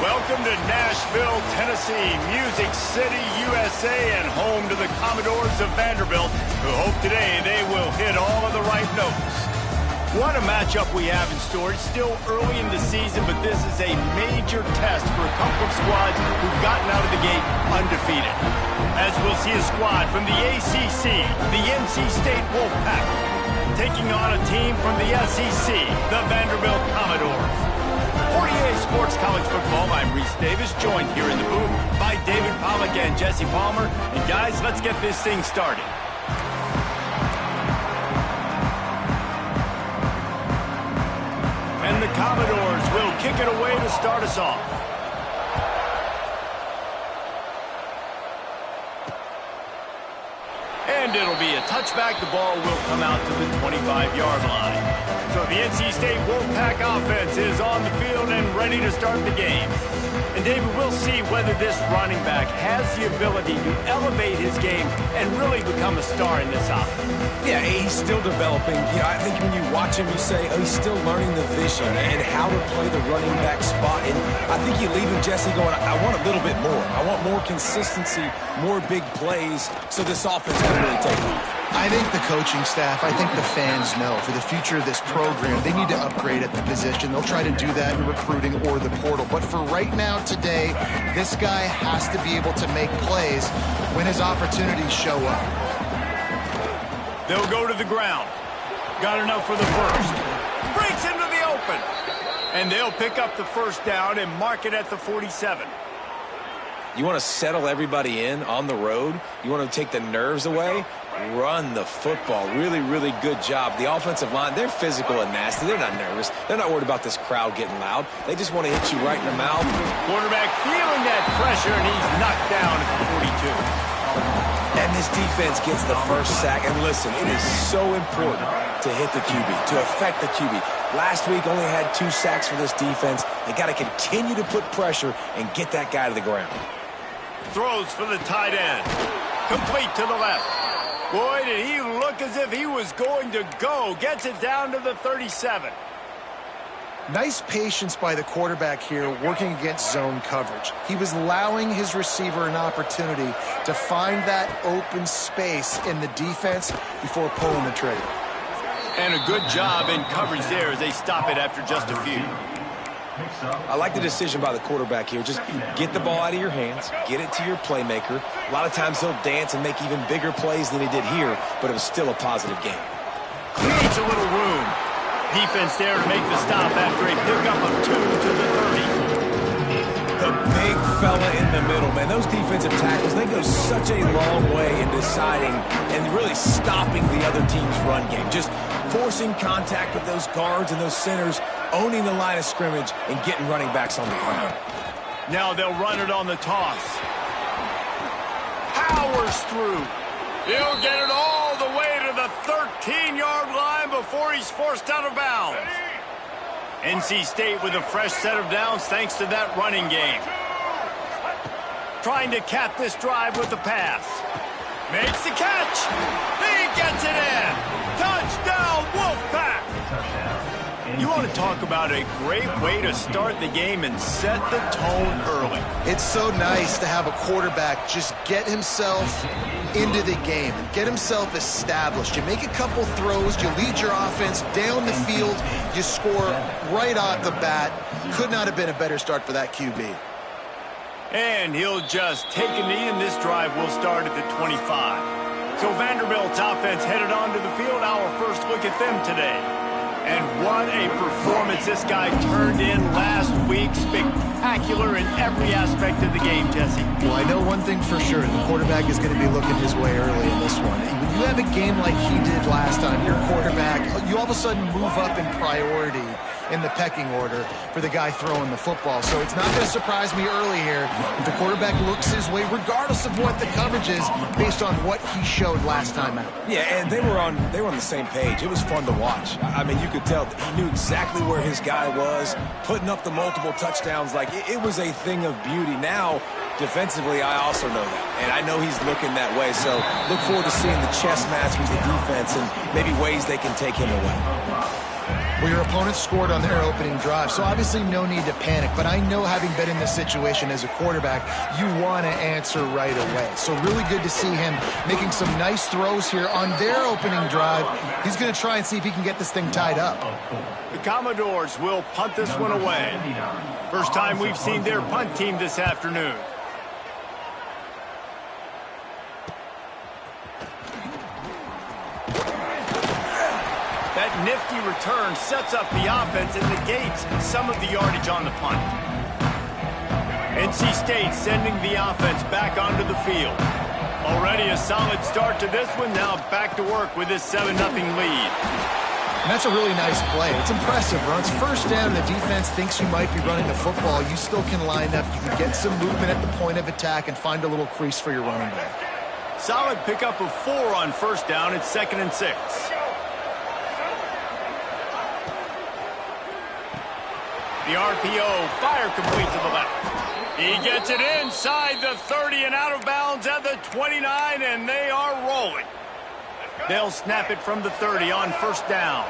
Welcome to Nashville, Tennessee, Music City, USA, and home to the Commodores of Vanderbilt, who hope today they will hit all of the right notes. What a matchup we have in store. It's still early in the season, but this is a major test for a couple of squads who've gotten out of the gate undefeated. As we'll see a squad from the ACC, the NC State Wolfpack, taking on a team from the SEC, the Vanderbilt Commodores. 48 Sports College Football, I'm Reese Davis, joined here in the booth by David Pollack and Jesse Palmer. And guys, let's get this thing started. And the Commodores will kick it away to start us off. And it'll be a touchback. The ball will come out to the 25-yard line. So the NC State Wolfpack offense is on the field and ready to start the game. And David, we'll see whether this running back has the ability to elevate his game and really become a star in this offense. Yeah, he's still developing. I think when you watch him, you say, oh, he's still learning the vision and how to play the running back spot. And I think you leave him, Jesse, going, I want a little bit more. I want more consistency, more big plays, so this offense can really take off. I think the coaching staff, I think the fans know for the future of this program, they need to upgrade at the position. They'll try to do that in recruiting or the portal. But for right now, today, this guy has to be able to make plays when his opportunities show up. They'll go to the ground. Got enough for the first. Breaks into the open. And they'll pick up the first down and mark it at the 47. You want to settle everybody in on the road? You want to take the nerves away? Run the football. Really, really good job. The offensive line, they're physical and nasty. They're not nervous. They're not worried about this crowd getting loud. They just want to hit you right in the mouth. Quarterback feeling that pressure, and he's knocked down at the 42. And this defense gets the first sack. And listen, it is so important to hit the QB, to affect the QB. Last week only had 2 sacks for this defense. They got to continue to put pressure and get that guy to the ground. Throws for the tight end. Complete to the left. Boy, did he look as if he was going to go. Gets it down to the 37. Nice patience by the quarterback here working against zone coverage. He was allowing his receiver an opportunity to find that open space in the defense before pulling the trigger. And a good job in coverage there as they stop it after just a few. I like the decision by the quarterback here. Just get the ball out of your hands, get it to your playmaker. A lot of times he'll dance and make even bigger plays than he did here, but it was still a positive game. Creates a little room. Defense there to make the stop after a pickup of 2 to the 30. The big fella in the middle, man. Those defensive tackles, they go such a long way in deciding and really stopping the other team's run game. Just forcing contact with those guards and those centers, owning the line of scrimmage, and getting running backs on the ground. Now they'll run it on the toss. Powers through. He'll get it all the way to the 13-yard line before he's forced out of bounds. NC State with a fresh set of downs thanks to that running game. Trying to cap this drive with the pass. Makes the catch. He gets it in. Touchdown, Wolfpack. You want to talk about a great way to start the game and set the tone early. It's so nice to have a quarterback just get himself into the game and get himself established. You make a couple throws, you lead your offense down the field, you score right off the bat. Could not have been a better start for that QB. And he'll just take a knee, and this drive will start at the 25. So Vanderbilt's offense headed onto the field. Our first look at them today. And what a performance this guy turned in last week. Spectacular in every aspect of the game, Jesse. Well, I know one thing for sure. The quarterback is going to be looking his way early in this one. When you have a game like he did last time, your quarterback, you all of a sudden move up in priority in the pecking order for the guy throwing the football. So it's not going to surprise me early here if the quarterback looks his way, regardless of what the coverage is, based on what he showed last time out. Yeah, and they were on the same page. It was fun to watch. I mean, you could tell that he knew exactly where his guy was, putting up the multiple touchdowns. Like, it was a thing of beauty. Now, defensively, I also know that, and I know he's looking that way. So look forward to seeing the chess match with the defense and maybe ways they can take him away. Well, your opponent scored on their opening drive, so obviously no need to panic. But I know, having been in this situation as a quarterback, you want to answer right away. So really good to see him making some nice throws here on their opening drive. He's going to try and see if he can get this thing tied up. The Commodores will punt this one away. First time we've seen their punt team this afternoon. That nifty return sets up the offense and negates some of the yardage on the punt. NC State sending the offense back onto the field. Already a solid start to this one. Now back to work with this 7-0 lead. And that's a really nice play. It's impressive. Runs first down, the defense thinks you might be running the football. You still can line up. You can get some movement at the point of attack and find a little crease for your running back. Solid pickup of 4 on first down. It's 2nd and 6. The RPO, fire complete to the left. He gets it inside the 30 and out of bounds at the 29, and they are rolling. They'll snap it from the 30 on first down.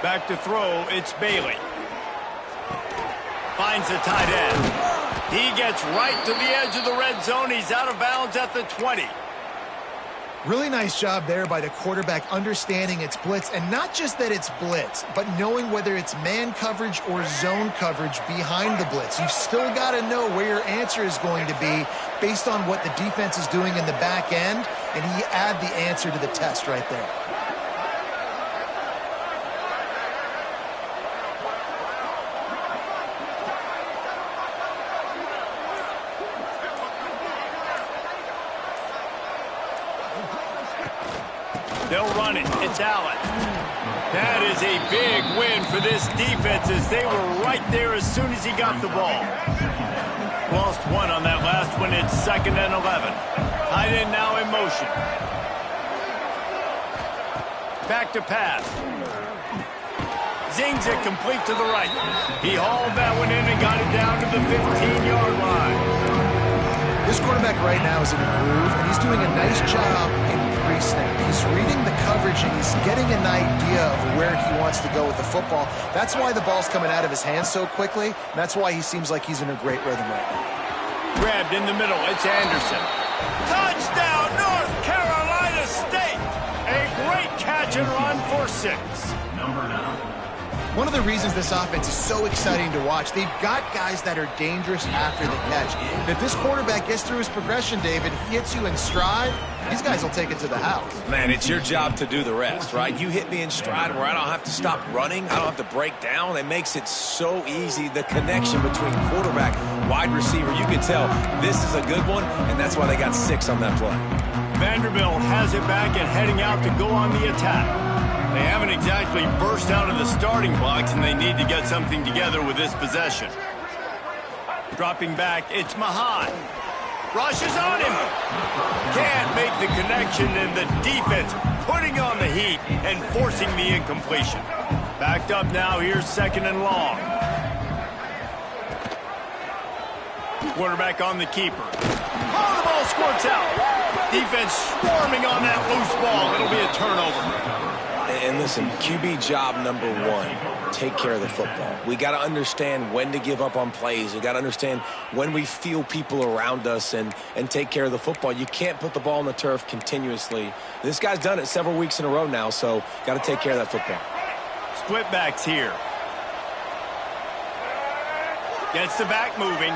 Back to throw, it's Bailey. Finds the tight end. He gets right to the edge of the red zone. He's out of bounds at the 20. Really nice job there by the quarterback, understanding it's blitz, and not just that it's blitz, but knowing whether it's man coverage or zone coverage behind the blitz. You've still got to know where your answer is going to be based on what the defense is doing in the back end, and you add the answer to the test right there. They'll run it. It's Allen. That is a big win for this defense, as they were right there as soon as he got the ball. Lost 1 on that last one. It's 2nd and 11. Tight end now in motion. Back to pass. Zings it complete to the right. He hauled that one in and got it down to the 15-yard line. This quarterback right now is in a groove, and he's doing a nice job in pre-snap. He's reading the coverage, and he's getting an idea of where he wants to go with the football. That's why the ball's coming out of his hands so quickly, and that's why he seems like he's in a great rhythm right now. Grabbed in the middle. It's Anderson. Touchdown, North Carolina State! A great catch and run for 6. One of the reasons this offense is so exciting to watch, they've got guys that are dangerous after the catch. And if this quarterback gets through his progression, David, hits you in stride, these guys will take it to the house. Man, it's your job to do the rest, right? You hit me in stride where I don't have to stop running. I don't have to break down. It makes it so easy. The connection between quarterback, wide receiver, you can tell this is a good one, and that's why they got 6 on that play. Vanderbilt has it back and heading out to go on the attack. They haven't exactly burst out of the starting blocks, and they need to get something together with this possession. Dropping back, it's Mahan. Rushes on him. Can't make the connection, and the defense putting on the heat and forcing the incompletion. Backed up now, here's 2nd and long. Quarterback on the keeper. Oh, the ball squirts out. Defense swarming on that loose ball. It'll be a turnover. And listen, QB job number 1, take care of the football. We got to understand when to give up on plays. We got to understand when we feel people around us and take care of the football. You can't put the ball on the turf continuously. This guy's done it several weeks in a row now, so got to take care of that football. Split backs here. Gets the back moving.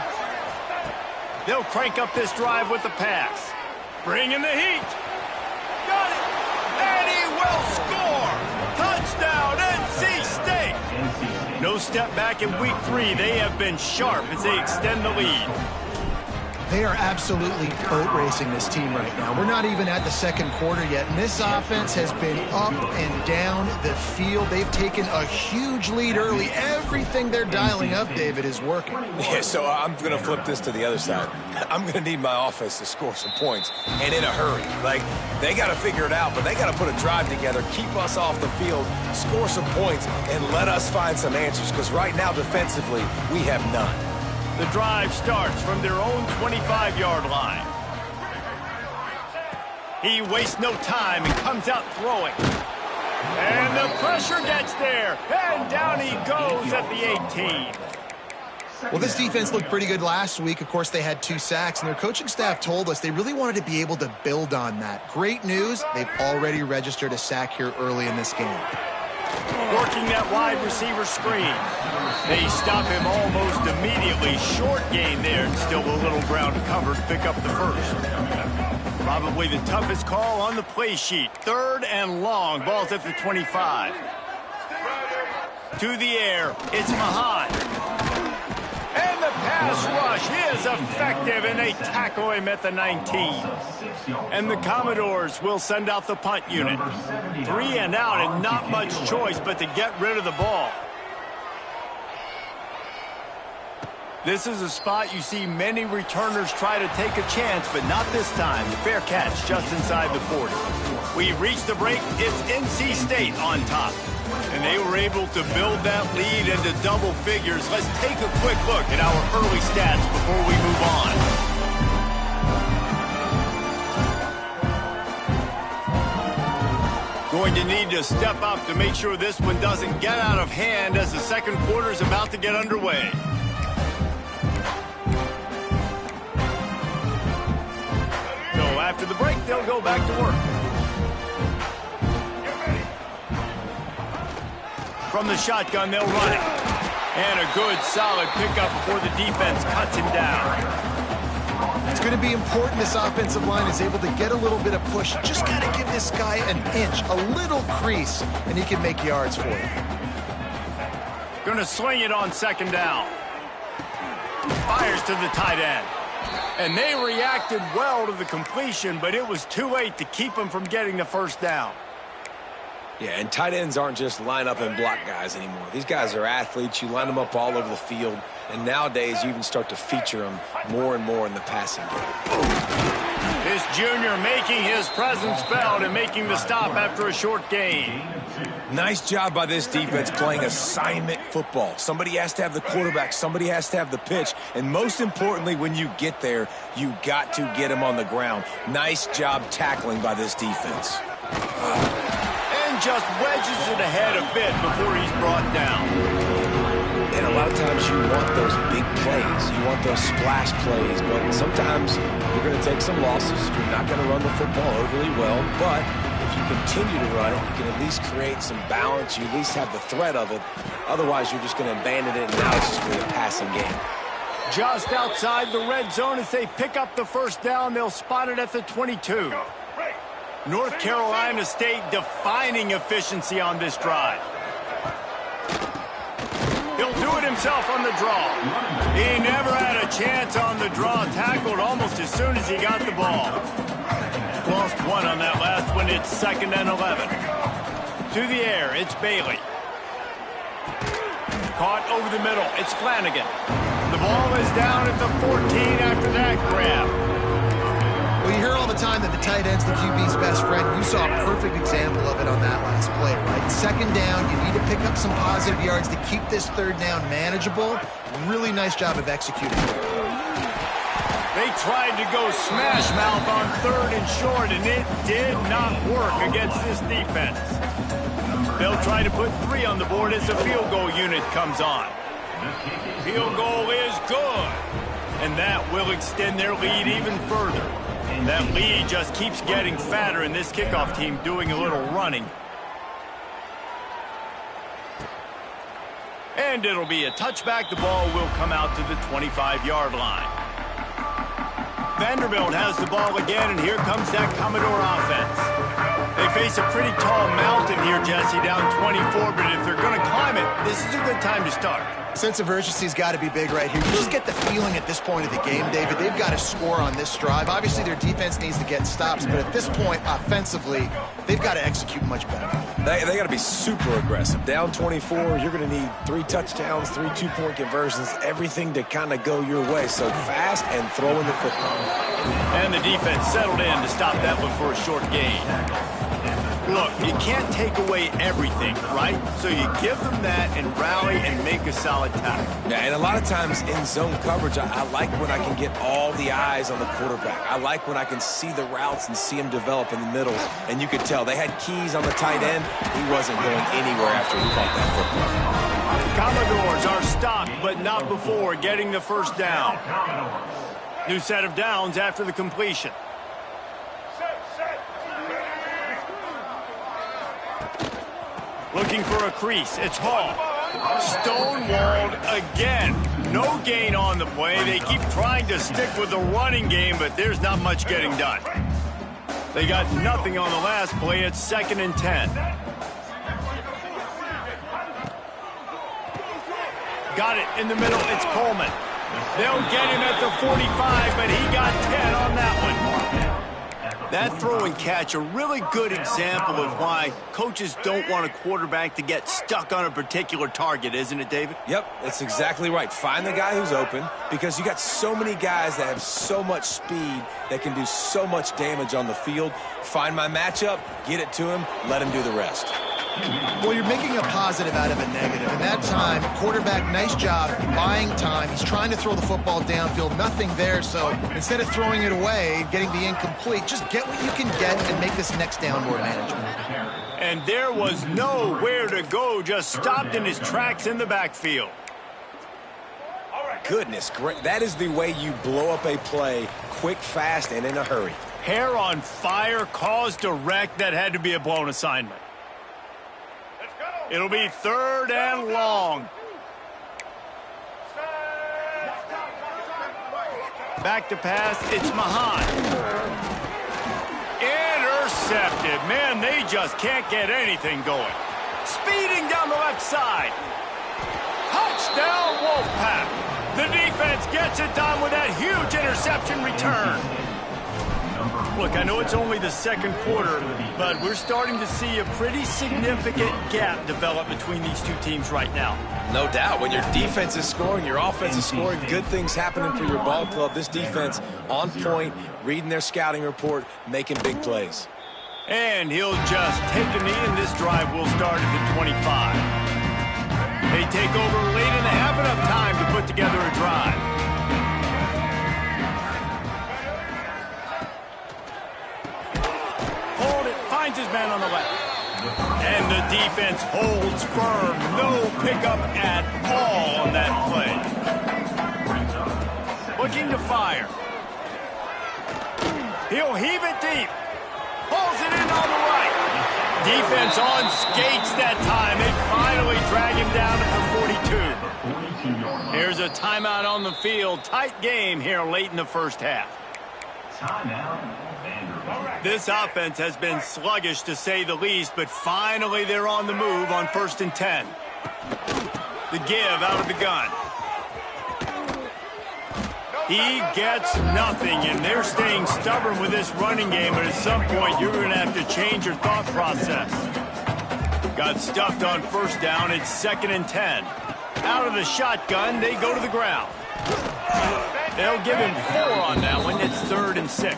They'll crank up this drive with the pass. Bring in the heat. Got it. And he will score. Touchdown, NC State. No step back in week 3. They have been sharp as they extend the lead. They are absolutely boat racing this team right now. We're not even at the 2nd quarter yet, and this offense has been up and down the field. They've taken a huge lead early. Everything they're dialing up, David, is working. Yeah, so I'm going to flip this to the other side. I'm going to need my offense to score some points, and in a hurry. Like, they got to figure it out, but they got to put a drive together, keep us off the field, score some points, and let us find some answers, because right now, defensively, we have none. The drive starts from their own 25-yard line. He wastes no time and comes out throwing. And the pressure gets there. And down he goes at the 18. Well, this defense looked pretty good last week. Of course, they had 2 sacks, and their coaching staff told us they really wanted to be able to build on that. Great news, they've already registered a sack here early in this game. Working that wide receiver screen. They stop him almost immediately. Short gain there, and still a little ground to cover to pick up the first. Probably the toughest call on the play sheet. 3rd and long. Ball's at the 25. To the air. It's Mahan. And the pass rush is effective, and they tackle him at the 19. And the Commodores will send out the punt unit. 3 and out, and not much choice but to get rid of the ball. This is a spot you see many returners try to take a chance, but not this time. Fair catch just inside the 40. We've reached the break. It's NC State on top. And they were able to build that lead into double figures. Let's take a quick look at our early stats before we move on. Going to need to step up to make sure this one doesn't get out of hand as the second quarter is about to get underway. So after the break, they'll go back to work. From the shotgun, they'll run it. And a good, solid pickup before the defense cuts him down. It's going to be important this offensive line is able to get a little bit of push. Just got to give this guy an inch, a little crease, and he can make yards for you. Going to swing it on 2nd down. Fires to the tight end. And they reacted well to the completion, but it was too late to keep him from getting the first down. Yeah, and tight ends aren't just line up and block guys anymore. These guys are athletes. You line them up all over the field. And nowadays, you even start to feature them more and more in the passing game. This junior making his presence felt and making the stop after a short gain. Nice job by this defense playing assignment football. Somebody has to have the quarterback. Somebody has to have the pitch. And most importantly, when you get there, you got to get him on the ground. Nice job tackling by this defense. Just wedges it ahead a bit before he's brought down. And a lot of times you want those big plays. You want those splash plays. But sometimes you're going to take some losses. You're not going to run the football overly well. But if you continue to run it, you can at least create some balance. You at least have the threat of it. Otherwise, you're just going to abandon it, and now it's just going to be a passing game. Just outside the red zone as they pick up the first down. They'll spot it at the 22. North Carolina State defining efficiency on this drive. He'll do it himself on the draw. He never had a chance on the draw. Tackled almost as soon as he got the ball. Lost one on that last one. It's 2nd and 11. To the air, it's Bailey. Caught over the middle. It's Flanagan. The ball is down at the 14 after that grab. Well, you hear all the time that the tight end's the QB's best friend. You saw a perfect example of it on that last play, right? 2nd down, you need to pick up some positive yards to keep this 3rd down manageable. Really nice job of executing. They tried to go smash mouth on 3rd and short, and it did not work against this defense. They'll try to put 3 on the board as the field goal unit comes on. Field goal is good, and that will extend their lead even further. That lead just keeps getting fatter, and this kickoff team doing a little running. And it'll be a touchback. The ball will come out to the 25-yard line. Vanderbilt has the ball again, and here comes that Commodore offense. They face a pretty tall mountain here, Jesse, down 24, but if they're going to climb it, this is a good time to start. Sense of urgency's got to be big right here. You just get the feeling at this point of the game, David, they've got to score on this drive. Obviously, their defense needs to get stops, but at this point, offensively, they've got to execute much better. They got to be super aggressive. Down 24, you're going to need 3 touchdowns, 3 2-point conversions, everything to kind of go your way. So fast and throwing the football. And the defense settled in to stop that one for a short gain. Look, you can't take away everything, right? So you give them that and rally and make a solid tackle. Yeah, and a lot of times in zone coverage, I like when I can get all the eyes on the quarterback. I like when I can see the routes and see him develop in the middle. And you could tell they had keys on the tight end. He wasn't going anywhere after he caught that football. Commodores are stopped, but not before getting the first down. New set of downs after the completion. Looking for a crease. It's Hall. Stonewalled again. No gain on the play. They keep trying to stick with the running game, but there's not much getting done. They got nothing on the last play. It's 2nd and 10. Got it in the middle. It's Coleman. They'll get him at the 45, but he got 10 on that one. That throw and catch, a really good example of why coaches don't want a quarterback to get stuck on a particular target, isn't it, David? Yep, that's exactly right. Find the guy who's open, because you got so many guys that have so much speed that can do so much damage on the field. Find my matchup, get it to him, let him do the rest. Well, you're making a positive out of a negative. And that time, quarterback, nice job buying time. He's trying to throw the football downfield. Nothing there. So instead of throwing it away, getting the incomplete, just get what you can get and make this next down more manageable. And there was nowhere to go. Just stopped in his tracks in the backfield. Goodness, great. That is the way you blow up a play quick, fast, and in a hurry. Hair on fire, caused a wreck. That had to be a blown assignment. It'll be 3rd and long. Back to pass, it's Mahan. Intercepted. Man, they just can't get anything going. Speeding down the left side. Touchdown, Wolfpack. The defense gets it done with that huge interception return. Look, I know it's only the 2nd quarter, but we're starting to see a pretty significant gap develop between these two teams right now. No doubt. When your defense is scoring, your offense is scoring, good things happening for your ball club. This defense on point, reading their scouting report, making big plays. And he'll just take a knee, and this drive will start at the 25. They take over late and have enough time to put together a drive. Finds his man on the left. And the defense holds firm. No pickup at all on that play. Looking to fire. He'll heave it deep. Pulls it in on the right. Defense on skates that time. They finally drag him down at the 42. Here's a timeout on the field. Tight game here late in the first half. This offense has been sluggish, to say the least, but finally they're on the move on 1st and 10. The give out of the gun. He gets nothing, and they're staying stubborn with this running game, but at some point you're going to have to change your thought process. Got stuffed on 1st down. It's 2nd and 10. Out of the shotgun, they go to the ground. They'll give him 4 on that one. It's 3rd and 6.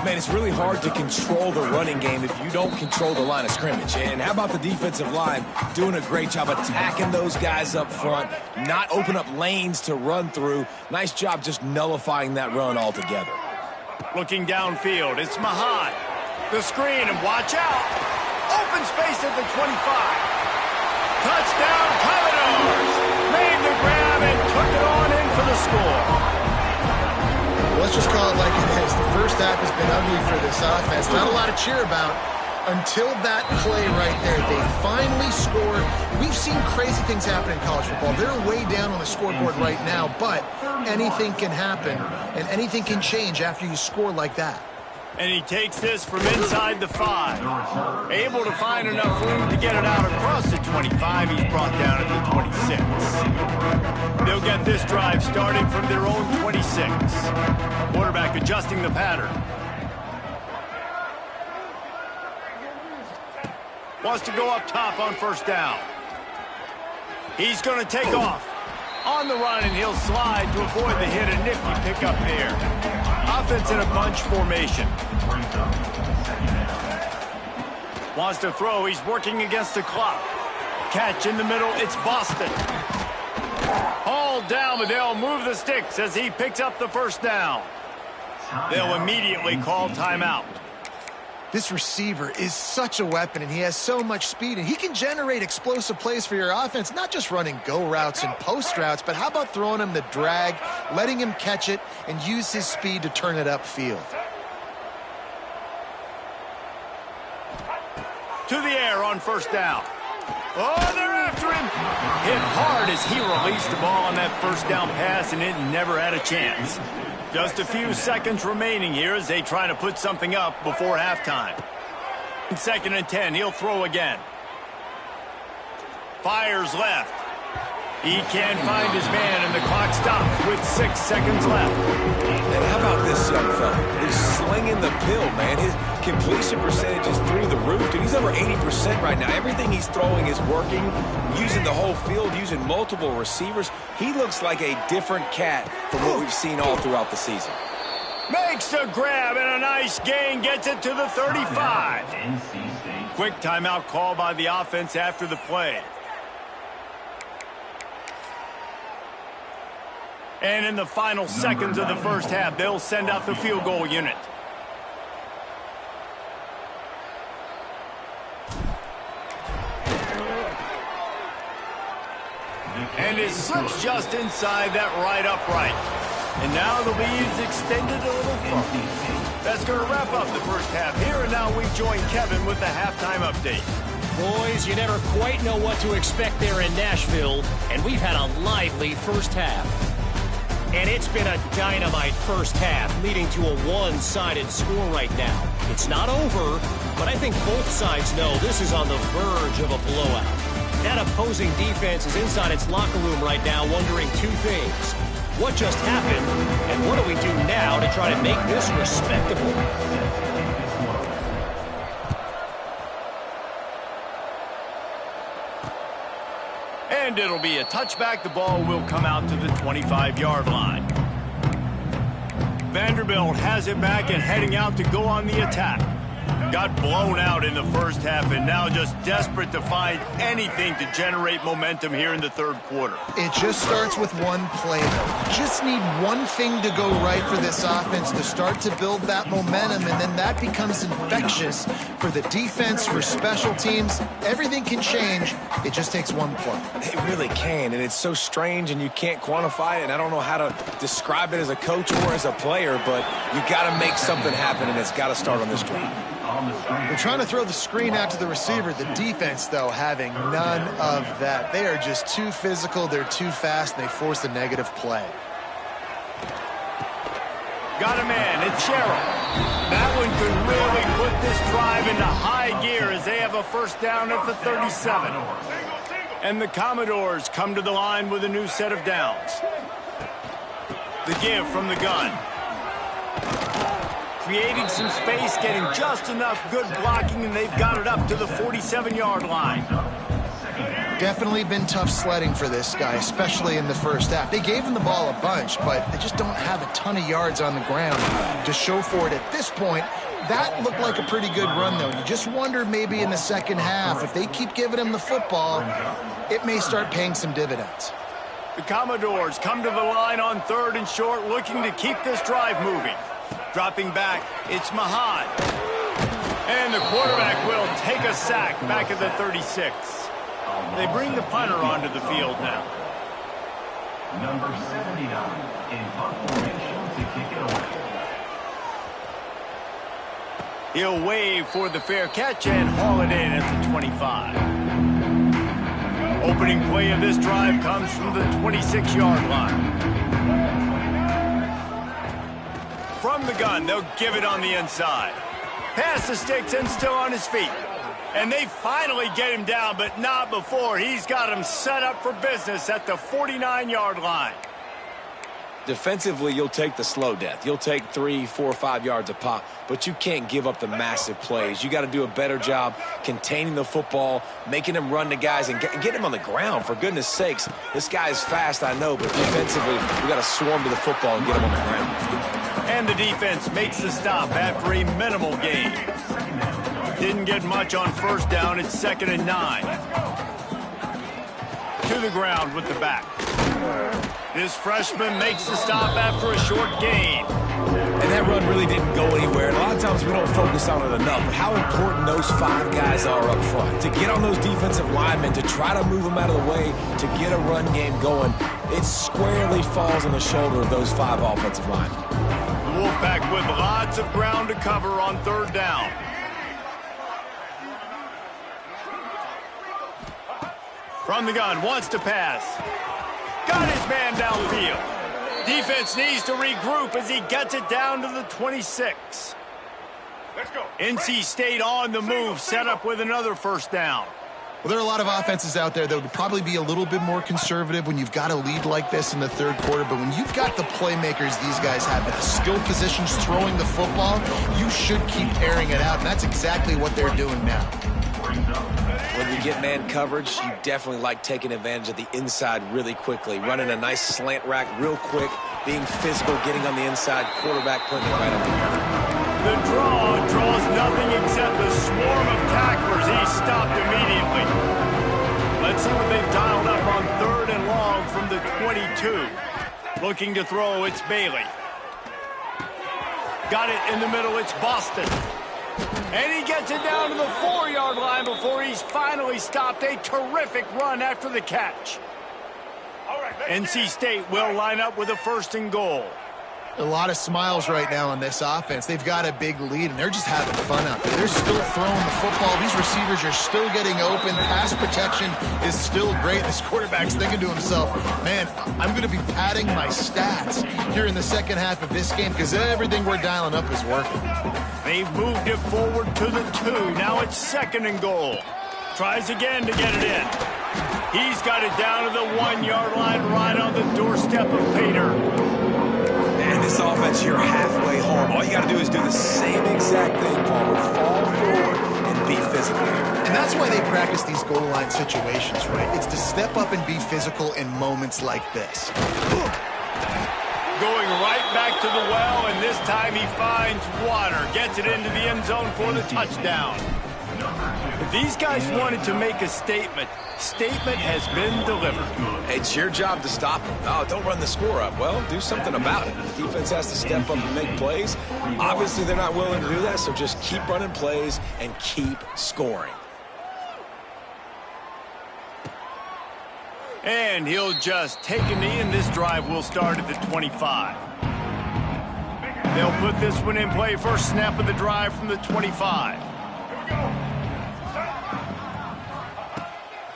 Man, it's really hard to control the running game if you don't control the line of scrimmage. And how about the defensive line doing a great job attacking those guys up front, not open up lanes to run through. Nice job just nullifying that run altogether. Looking downfield, it's Mahan. The screen, and watch out. Open space at the 25. Touchdown, Commodores. Made the grab and took it on in for the score. Let's just call it like it is. The first half has been ugly for this offense. Not a lot to cheer about until that play right there. They finally scored. We've seen crazy things happen in college football. They're way down on the scoreboard right now, but anything can happen, and anything can change after you score like that. And he takes this from inside the 5. Able to find enough room to get it out across the 25. He's brought down at the 26. They'll get this drive starting from their own 26. Quarterback adjusting the pattern. Wants to go up top on 1st down. He's going to take off. On the run, and he'll slide to avoid the hit. A nifty pickup there. Offense in a bunch formation. Wants to throw. He's working against the clock. Catch in the middle. It's Boston. Hauled down, but they'll move the sticks as he picks up the first down. They'll immediately call timeout. This receiver is such a weapon, and he has so much speed, and he can generate explosive plays for your offense, not just running go routes and post routes, but how about throwing him the drag, letting him catch it, and use his speed to turn it upfield. To the air on first down. Oh, they're after him. Hit hard as he released the ball on that first down pass, and it never had a chance. Just a few seconds remaining here as they try to put something up before halftime. 2nd and 10, he'll throw again. Fires left. He can't find his man, and the clock stops with 6 seconds left. And how about this young fella? He's slinging the pill, man. His completion percentage is through the roof. Dude, he's over 80% right now. Everything he's throwing is working, using the whole field, using multiple receivers. He looks like a different cat from what we've seen all throughout the season. Makes the grab, and a nice gain gets it to the 35. Quick timeout call by the offense after the play. And in the final seconds of the first half, they'll send out the field goal unit. And it slips just inside that right upright. And now the lead's extended a little further. That's going to wrap up the first half here, and now we join Kevin with the halftime update. Boys, you never quite know what to expect there in Nashville, and we've had a lively first half. And it's been a dynamite first half, leading to a one-sided score right now. It's not over, but I think both sides know this is on the verge of a blowout. That opposing defense is inside its locker room right now wondering two things. What just happened, and what do we do now to try to make this respectable? And it'll be a touchback. The ball will come out to the 25-yard line. Vanderbilt has it back and heading out to go on the attack. Got blown out in the first half and now just desperate to find anything to generate momentum here in the third quarter. It just starts with one play, though. You just need one thing to go right for this offense to start to build that momentum, and then that becomes infectious for the defense, for special teams. Everything can change. It just takes one play. It really can, and it's so strange, and you can't quantify it, and I don't know how to describe it as a coach or as a player, but you got to make something happen, and it's got to start on this drive. They're trying to throw the screen out to the receiver. The defense, though, having none of that. They are just too physical. They're too fast, and they force a negative play. Got a man. It's Sherrill. That one could really put this drive into high gear as they have a first down at the 37. And the Commodores come to the line with a new set of downs. The give from the gun. Creating some space, getting just enough good blocking, and they've got it up to the 47-yard line. Definitely been tough sledding for this guy, especially in the first half. They gave him the ball a bunch, but they just don't have a ton of yards on the ground to show for it at this point. That looked like a pretty good run, though. You just wonder maybe in the second half, if they keep giving him the football, it may start paying some dividends. The Commodores come to the line on 3rd and short, looking to keep this drive moving. Dropping back, it's Mahad. And the quarterback will take a sack back at the 36. They bring the punter onto the field now. Number 79 in punt formation to kick it away. He'll wave for the fair catch and haul it in at the 25. Opening play of this drive comes from the 26-yard line. From the gun, they'll give it on the inside. Pass the sticks and still on his feet. And they finally get him down, but not before. He's got him set up for business at the 49-yard line. Defensively, you'll take the slow death. You'll take 3, 4, 5 yards a pop, but you can't give up the massive plays. You got to do a better job containing the football, making them run to guys, and get him on the ground, for goodness sakes. This guy is fast, I know, but defensively, we got to swarm to the football and get him on the ground. And the defense makes the stop after a minimal gain. Didn't get much on first down. It's 2nd and 9. To the ground with the back. This freshman makes the stop after a short gain. And that run really didn't go anywhere. And a lot of times we don't focus on it enough, but how important those 5 guys are up front. To get on those defensive linemen, to try to move them out of the way, to get a run game going, it squarely falls on the shoulder of those 5 offensive linemen. The Wolfpack with lots of ground to cover on 3rd down. From the gun, wants to pass. Got his man downfield. Defense needs to regroup as he gets it down to the 26. Let's go. NC State on the move, set up with another 1st down. Well, there are a lot of offenses out there that would probably be a little bit more conservative when you've got a lead like this in the 3rd quarter. But when you've got the playmakers these guys have at the skill positions throwing the football, you should keep airing it out. And that's exactly what they're doing now. When you get man coverage, you definitely like taking advantage of the inside really quickly. Running a nice slant rack real quick, being physical, getting on the inside, quarterback putting it right on the ground. The draw draws nothing except a swarm of tacklers. He stopped immediately. Let's see what they've dialed up on 3rd and long from the 22. Looking to throw, it's Bailey. Got it in the middle, it's Boston. And he gets it down to the 4-yard line before he's finally stopped. A terrific run after the catch. NC State will line up with a 1st and goal. A lot of smiles right now on this offense. They've got a big lead, and they're just having fun out there. They're still throwing the football. These receivers are still getting open. Pass protection is still great. This quarterback's thinking to himself, man, I'm going to be padding my stats here in the 2nd half of this game because everything we're dialing up is working. They've moved it forward to the 2. Now it's 2nd and goal. Tries again to get it in. He's got it down to the 1-yard line right on the doorstep of Pater. And this offense, you're halfway home. All you got to do is do the same exact thing, Palmer. Fall forward and be physical. And that's why they practice these goal line situations, right? It's to step up and be physical in moments like this. Going right back to the well, and this time he finds water. Gets it into the end zone for the touchdown. If these guys wanted to make a statement has been delivered. It's your job to stop them. Oh, don't run the score up. Well, do something about it. The defense has to step up and make plays. Obviously, they're not willing to do that, so just keep running plays and keep scoring. And he'll just take a knee, and this drive will start at the 25. They'll put this one in play. First snap of the drive from the 25.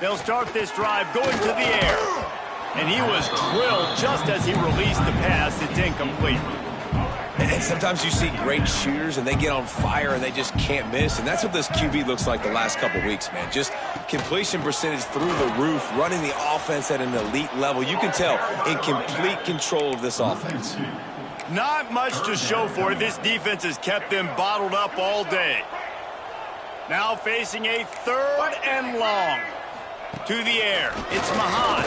They'll start this drive going to the air. And he was drilled just as he released the pass. It's incomplete. And sometimes you see great shooters, and they get on fire, and they just can't miss. And that's what this QB looks like the last couple weeks, man. Just completion percentage through the roof, running the offense at an elite level. You can tell in complete control of this offense. Not much to show for it. This defense has kept them bottled up all day. Now facing a 3rd and long. To the air. It's Mahan.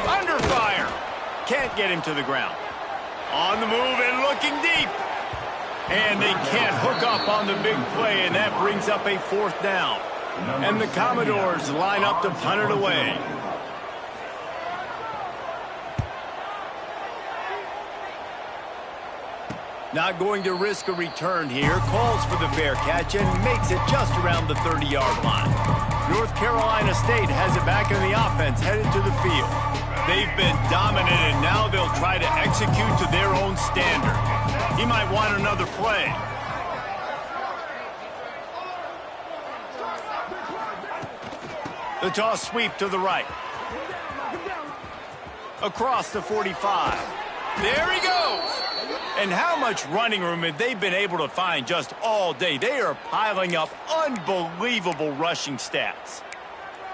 Under fire. Can't get him to the ground. On the move and looking deep. And they can't hook up on the big play, and that brings up a 4th down. And the Commodores line up to punt it away. Not going to risk a return here. Calls for the fair catch and makes it just around the 30-yard line. North Carolina State has it back in the offense, headed to the field. They've been dominant, and now they'll try to execute to their own standard. He might want another play. The toss sweep to the right. Across the 45. There he goes. And how much running room have they been able to find just all day? They are piling up unbelievable rushing stats.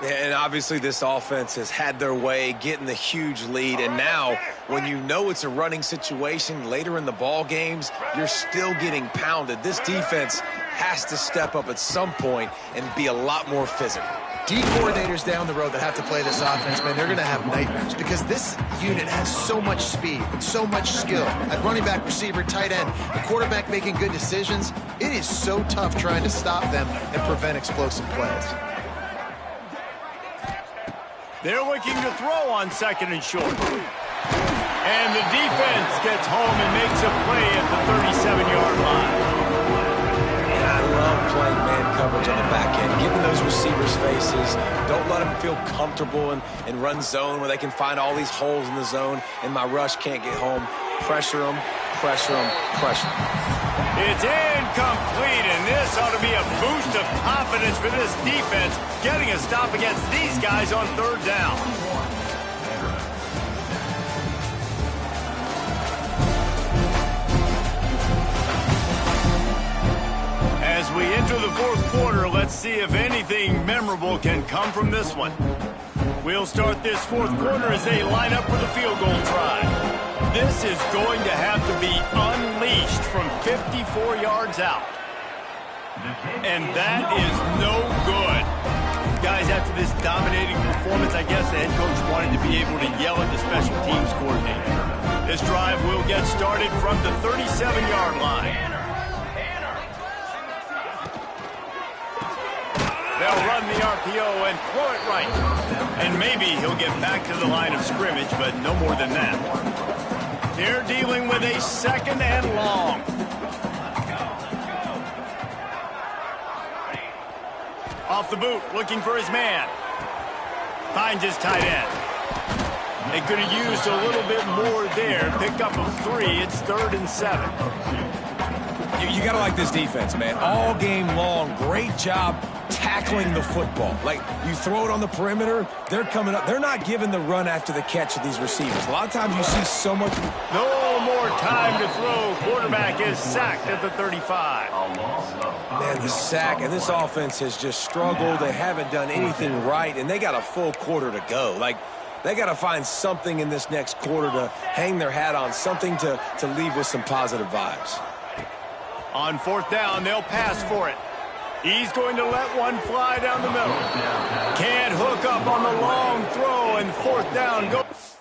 And obviously this offense has had their way, getting the huge lead. And now, when you know it's a running situation later in the ball games, you're still getting pounded. This defense has to step up at some point and be a lot more physical. D coordinators down the road that have to play this offense, man, they're going to have nightmares because this unit has so much speed and so much skill at running back, receiver, tight end, the quarterback making good decisions. It is so tough trying to stop them and prevent explosive plays. They're looking to throw on 2nd and short. And the defense gets home and makes a play at the 37-yard line. And I love playing man coverage on the back end, giving those receivers faces. Don't let them feel comfortable and run zone where they can find all these holes in the zone and my rush can't get home. Pressure them, pressure them, pressure them. It's incomplete, and this ought to be a boost of confidence for this defense, getting a stop against these guys on 3rd down. As we enter the 4th quarter, let's see if anything memorable can come from this one. We'll start this 4th quarter as they line up for the field goal try. This is going to have to be unleashed from 54 yards out. And that is no good. Guys, after this dominating performance, I guess the head coach wanted to be able to yell at the special teams coordinator. This drive will get started from the 37-yard line. They'll run the RPO and throw it right. And maybe he'll get back to the line of scrimmage, but no more than that. They're dealing with a 2nd and long. Off the boot, looking for his man. Finds his tight end. They could have used a little bit more there. Pick up a 3. It's 3rd and 7. You got to like this defense, man. All game long, great job tackling the football. Like, you throw it on the perimeter, they're coming up. They're not giving the run after the catch of these receivers. A lot of times you see so much. No more time to throw. Quarterback is sacked at the 35. Man, the sack, and this offense has just struggled. They haven't done anything right, and they got a full quarter to go. Like, they got to find something in this next quarter to hang their hat on, something to leave with some positive vibes. On 4th down, they'll pass for it. He's going to let one fly down the middle. Can't hook up on the long throw, and 4th down goes.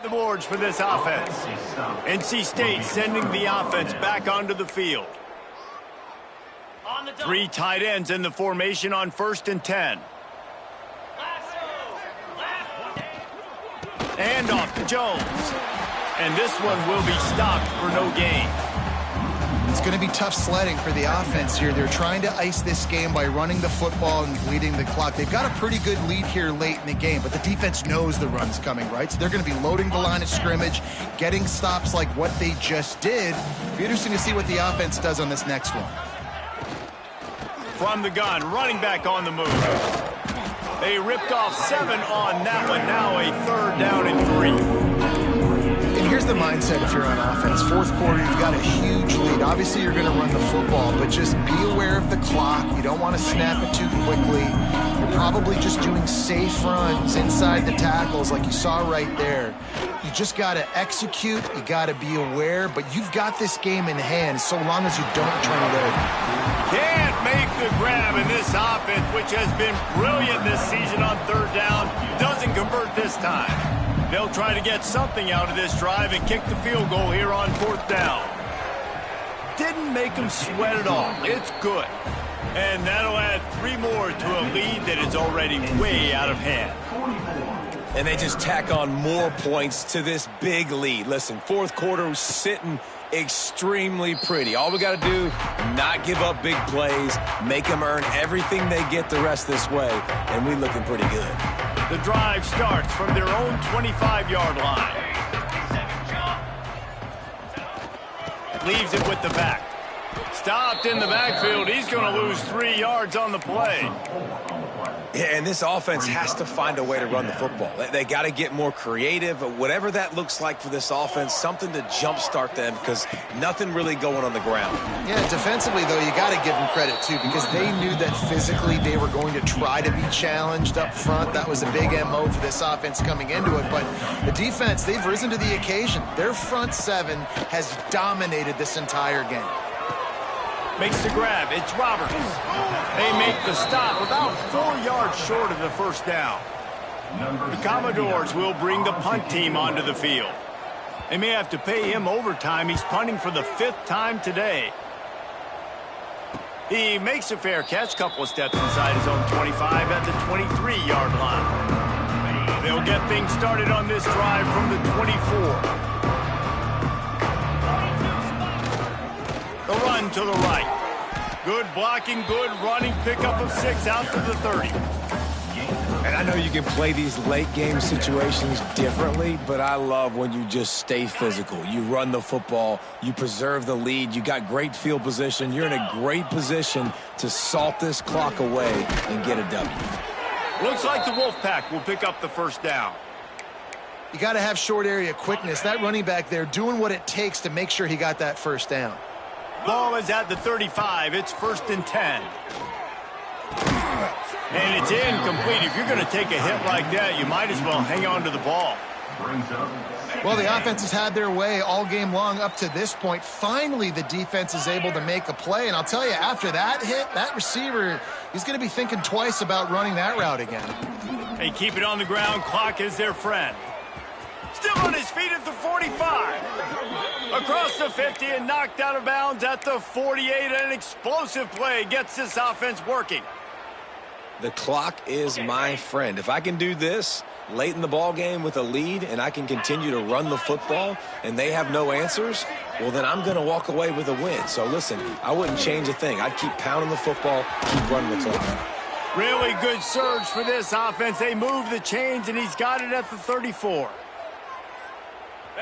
The boards for this offense. NC State sending the offense back onto the field. 3 tight ends in the formation on 1st and 10. And off to Jones. And this one will be stopped for no gain. It's going to be tough sledding for the offense here. They're trying to ice this game by running the football and bleeding the clock. They've got a pretty good lead here late in the game, but the defense knows the run's coming, right? So they're going to be loading the line of scrimmage, getting stops like what they just did. It'll be interesting to see what the offense does on this next one. From the gun, running back on the move. They ripped off 7 on that one. Now a 3rd down and 3. And here's the mindset if you're on offense. Fourth quarter, you've got a huge lead. Obviously, you're going to run the football, but just be aware of the clock. You don't want to snap it too quickly. You're probably just doing safe runs inside the tackles like you saw right there. You just got to execute. You got to be aware, but you've got this game in hand so long as you don't turn it over. Can't make the grab in this offense, which has been brilliant this season on 3rd down. Doesn't convert this time. They'll try to get something out of this drive and kick the field goal here on 4th down. Didn't make them sweat at all. It's good. And that'll add 3 more to a lead that is already way out of hand. And they just tack on more points to this big lead. Listen, fourth quarter was sitting extremely pretty. All we got to do, not give up big plays, make them earn everything they get the rest this way, and we're looking pretty good. The drive starts from their own 25-yard line. Leaves it with the back. Stopped in the backfield. He's going to lose 3 yards on the play. Yeah, and this offense has to find a way to run the football. They got to get more creative, whatever that looks like for this offense, something to jumpstart them because nothing really going on the ground. Yeah, defensively, though, you got to give them credit, too, because they knew that physically they were going to try to be challenged up front. That was a big MO for this offense coming into it. But the defense, they've risen to the occasion. Their front 7 has dominated this entire game. Makes the grab. It's Roberts. They make the stop about 4 yards short of the 1st down. The Commodores will bring the punt team onto the field. They may have to pay him overtime. He's punting for the 5th time today. He makes a fair catch, couple of steps inside his own 25 at the 23-yard line. They'll get things started on this drive from the 24. The run to the right. Good blocking, good running, pickup of 6 out to the 30. And I know you can play these late game situations differently, but I love when you just stay physical. You run the football, you preserve the lead, you got great field position. You're in a great position to salt this clock away and get a W. Looks like the Wolfpack will pick up the 1st down. You got to have short area quickness. That running back there doing what it takes to make sure he got that 1st down. Ball is at the 35. It's 1st and 10. And it's incomplete. If you're going to take a hit like that, you might as well hang on to the ball. Well, the offense has had their way all game long up to this point. Finally, the defense is able to make a play. And I'll tell you, after that hit, that receiver, he's going to be thinking twice about running that route again. They keep it on the ground. Clock is their friend. Still on his feet at the 45. Across the 50 and knocked out of bounds at the 48. An explosive play gets this offense working. The clock is my friend. If I can do this late in the ball game with a lead and I can continue to run the football and they have no answers, well, then I'm going to walk away with a win. So, listen, I wouldn't change a thing. I'd keep pounding the football, keep running the clock. Really good surge for this offense. They move the chains, and he's got it at the 34.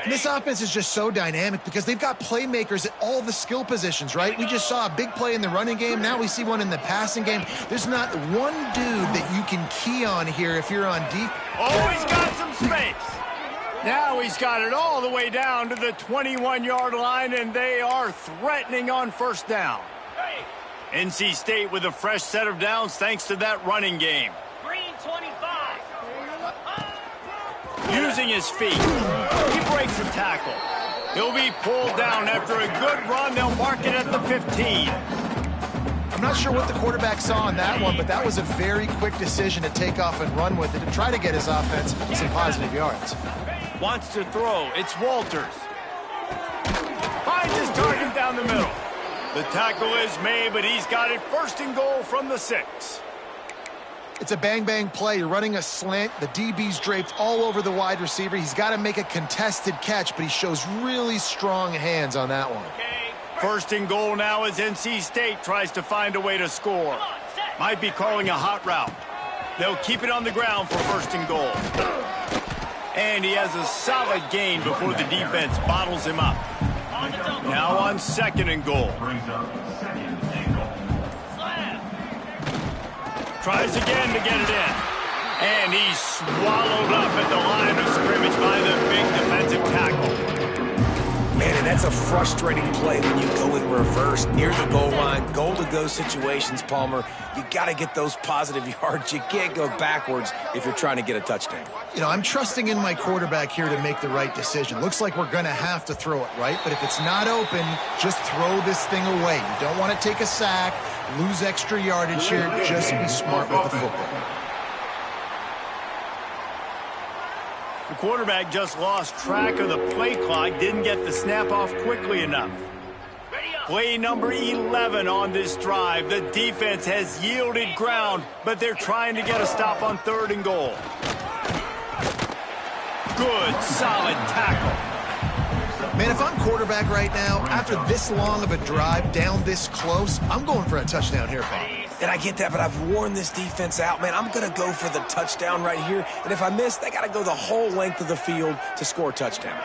And this offense is just so dynamic because they've got playmakers at all the skill positions, right? We just saw a big play in the running game. Now we see one in the passing game. There's not one dude that you can key on here if you're on deep. Oh, he's got some space. Now he's got it all the way down to the 21-yard line, and they are threatening on 1st down. NC State with a fresh set of downs thanks to that running game. Green 25. Using his feet, he breaks a tackle. He'll be pulled down after a good run. They'll mark it at the 15. I'm not sure what the quarterback saw on that one, but that was a very quick decision to take off and run with it to try to get his offense some positive yards. Wants to throw. It's Walters. Finds his target down the middle. The tackle is made, but he's got it 1st and goal from the 6. It's a bang-bang play. You're running a slant. The DB's draped all over the wide receiver. He's got to make a contested catch, but he shows really strong hands on that one. First and goal now as NC State tries to find a way to score. Might be calling a hot route. They'll keep it on the ground for first and goal. And he has a solid gain before the defense bottles him up. Now on second and goal. Tries again to get it in. And he's swallowed up at the line of scrimmage by the big defensive tackle. Man, and that's a frustrating play when you go in reverse near the goal line. Goal-to-go situations, Palmer, you got to get those positive yards. You can't go backwards if you're trying to get a touchdown. You know, I'm trusting in my quarterback here to make the right decision. Looks like we're going to have to throw it, right? But if it's not open, just throw this thing away. You don't want to take a sack, lose extra yardage here. Just be smart with the football. The quarterback just lost track of the play clock, didn't get the snap off quickly enough. Play number 11 on this drive. The defense has yielded ground, but they're trying to get a stop on third and goal. Good, solid tackle. Man, if I'm quarterback right now, after this long of a drive, down this close, I'm going for a touchdown here, Bob. And I get that, but I've worn this defense out, man. I'm going to go for the touchdown right here. And if I miss, they got to go the whole length of the field to score a touchdown.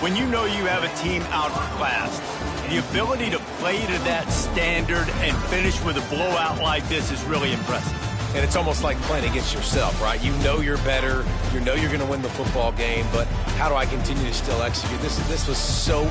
When you know you have a team outclassed, the ability to play to that standard and finish with a blowout like this is really impressive. And it's almost like playing against yourself, right? You know you're better. You know you're going to win the football game, but how do I continue to still execute? This was so